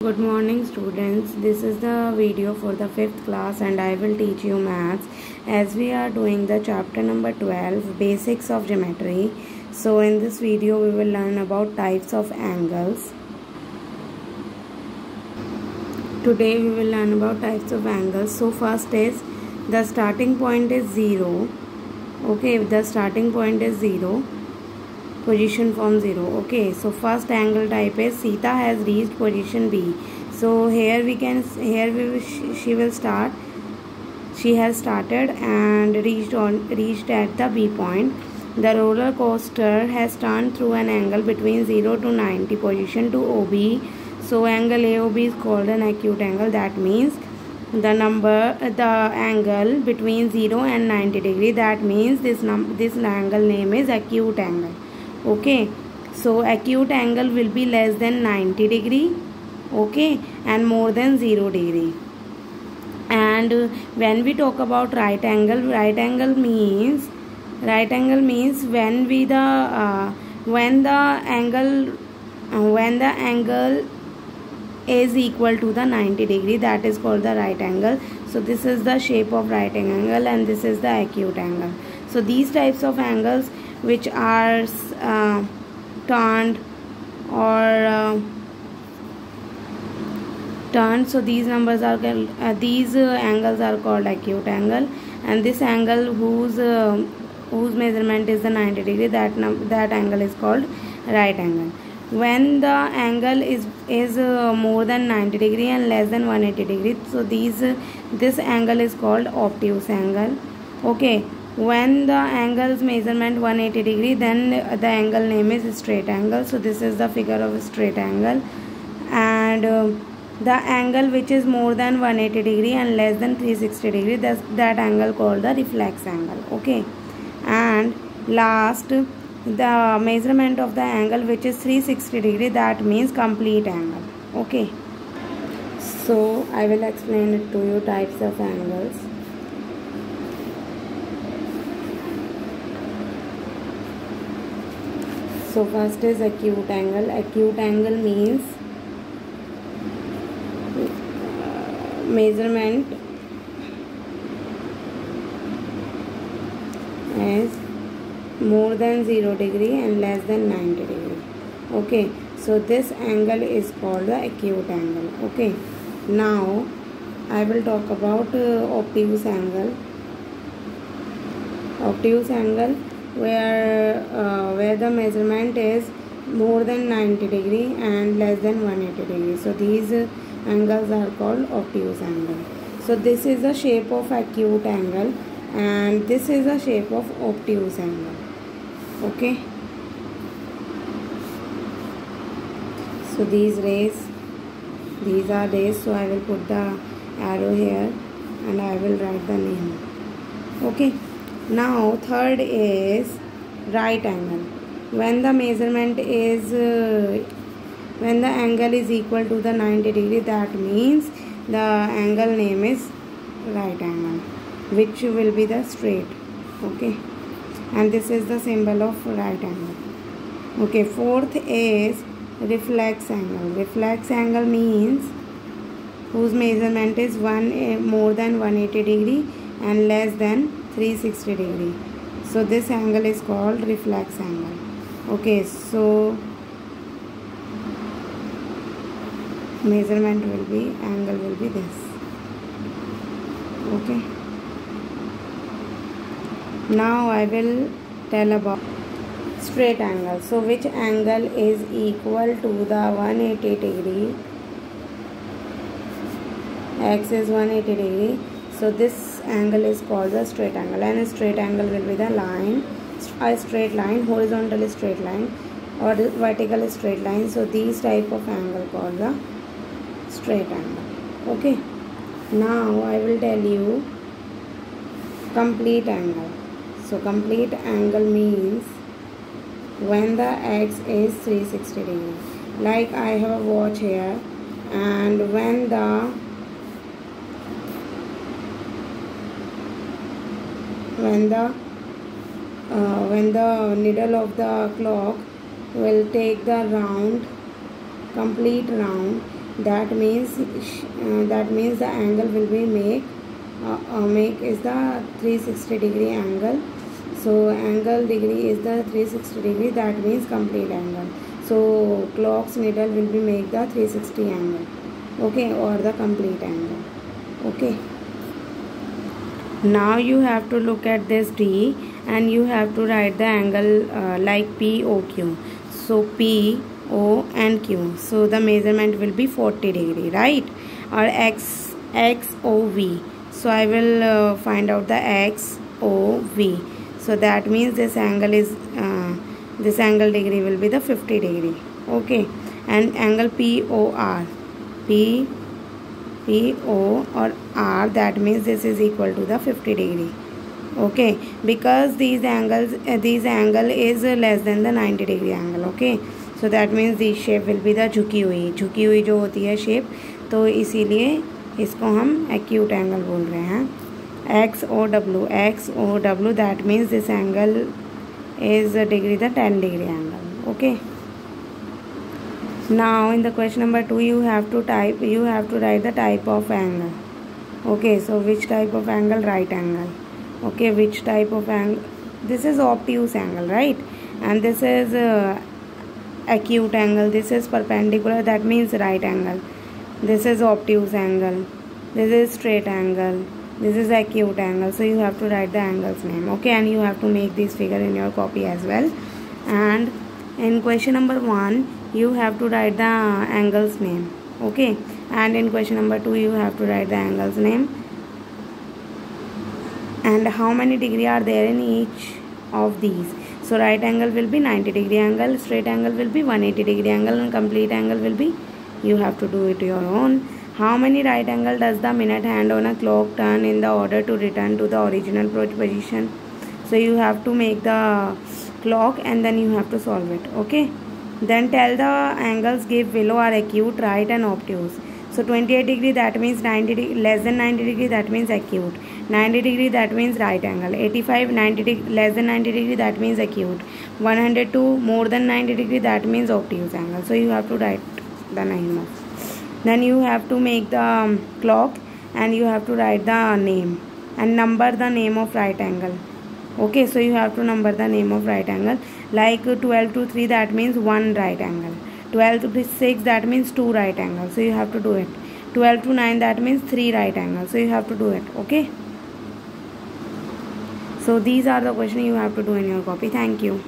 Good morning students, this is the video for the 5th class and I will teach you maths as we are doing the chapter number 12 basics of geometry. So in this video we will learn about types of angles. Today we will learn about types of angles. So first is the starting point is 0. Okay, the starting point is 0. Position from 0. Okay, so first angle type is Sita has reached position B. So here she will start. She has started and reached at the B point. The roller coaster has turned through an angle between 0 to 90 position to OB. So angle AOB is called an acute angle. That means the angle between 0 and 90 degree. That means this angle name is acute angle. Okay, so acute angle will be less than 90 degree, okay, and more than 0 degree. And when we talk about right angle means when the angle is equal to the 90 degree, that is called the right angle. So this is the shape of right angle and this is the acute angle. So these types of angles which are turned or turned, so these angles are called acute angle, and this angle whose measurement is the 90 degree, that angle is called right angle. When the angle is more than 90 degree and less than 180 degree, so this angle is called obtuse angle. Okay, when the angle's measurement 180 degree, then the angle name is straight angle. So this is the figure of a straight angle. And the angle which is more than 180 degree and less than 360 degree, that angle called the reflex angle. Okay, and last, the measurement of the angle which is 360 degree, that means complete angle. Okay, so I will explain it to you, types of angles. So first is acute angle. Acute angle means measurement is more than 0 degree and less than 90 degree. Okay, so this angle is called the acute angle. Okay, now I will talk about obtuse angle. Obtuse angle where the measurement is more than 90 degree and less than 180 degree. So these angles are called obtuse angle. So this is the shape of acute angle and this is the shape of obtuse angle. Okay, so these are rays, so I will put the arrow here and I will write the name. Okay, now third is right angle. When the measurement is when the angle is equal to the 90 degree, that means the angle name is right angle, which will be the straight. Okay, and this is the symbol of right angle. Okay, fourth is reflex angle. Reflex angle means whose measurement is more than 180 degree and less than 360 degree. So this angle is called reflex angle. Okay, so angle will be this. Okay, now I will tell about straight angle. So which angle is equal to the 180 degree? X is 180 degree. So this angle is called the straight angle, and a straight angle will be the line, a straight line, horizontal straight line or vertical straight line. So these type of angle called the straight angle. Okay, now I will tell you complete angle. So complete angle means when the x is 360 degree. Like I have a watch here, and when the needle of the clock will take the complete round, that means the angle will be make is the 360 degree angle. So angle degree is the 360 degree, that means complete angle. So clock's needle will be make the 360 angle, okay, or the complete angle. Okay, now you have to look at this D and you have to write the angle like POQ. So P, O and Q, so the measurement will be 40 degree, right? Or XOV. So I will find out the XOV. So that means this angle is this angle degree will be the 50 degree. Okay, and angle POR, P O or R, that means this is equal to the 50 degree. Okay, because these angles angle is less than the 90 degree angle. Okay, so that means this shape will be the झुकी हुई जो होती है shape, तो इसीलिए इसको हम acute angle बोल रहे हैं. XOW, that means this angle is degree the 10 degree angle. Okay, now in the question number 2 you have to write the type of angle. Okay, so which type of angle? Right angle. Okay, which type of angle? This is obtuse angle, right? And this is acute angle. This is perpendicular, that means right angle. This is obtuse angle. This is straight angle. This is acute angle. So you have to write the angle's name. Okay, and you have to make this figure in your copy as well. And in question number 1 you have to write the angle's name. Okay, and in question number 2 you have to write the angle's name and how many degree are there in each of these. So right angle will be 90 degree angle, straight angle will be 180 degree angle, and complete angle will be, you have to do it your own. How many right angle does the minute hand on a clock turn in the order to return to the original position? So you have to make the clock and then you have to solve it. Okay, then tell the angles give below are acute, right and obtuse. So 28 degree, that means 90 degree, less than 90 degree, that means acute. 90 degree, that means right angle. 85, 90 degree, less than 90 degree, that means acute. 102, more than 90 degree, that means obtuse angle. So you have to write the name of. Then you have to make the clock and you have to write the name and number the name of right angle. Okay, so you have to number the name of right angle. Like 12 to 3, that means 1 right angle. 12 to 6, that means 2 right angles. So you have to do it. 12 to 9, that means 3 right angles. So you have to do it. Okay. So these are the questions you have to do in your copy. Thank you.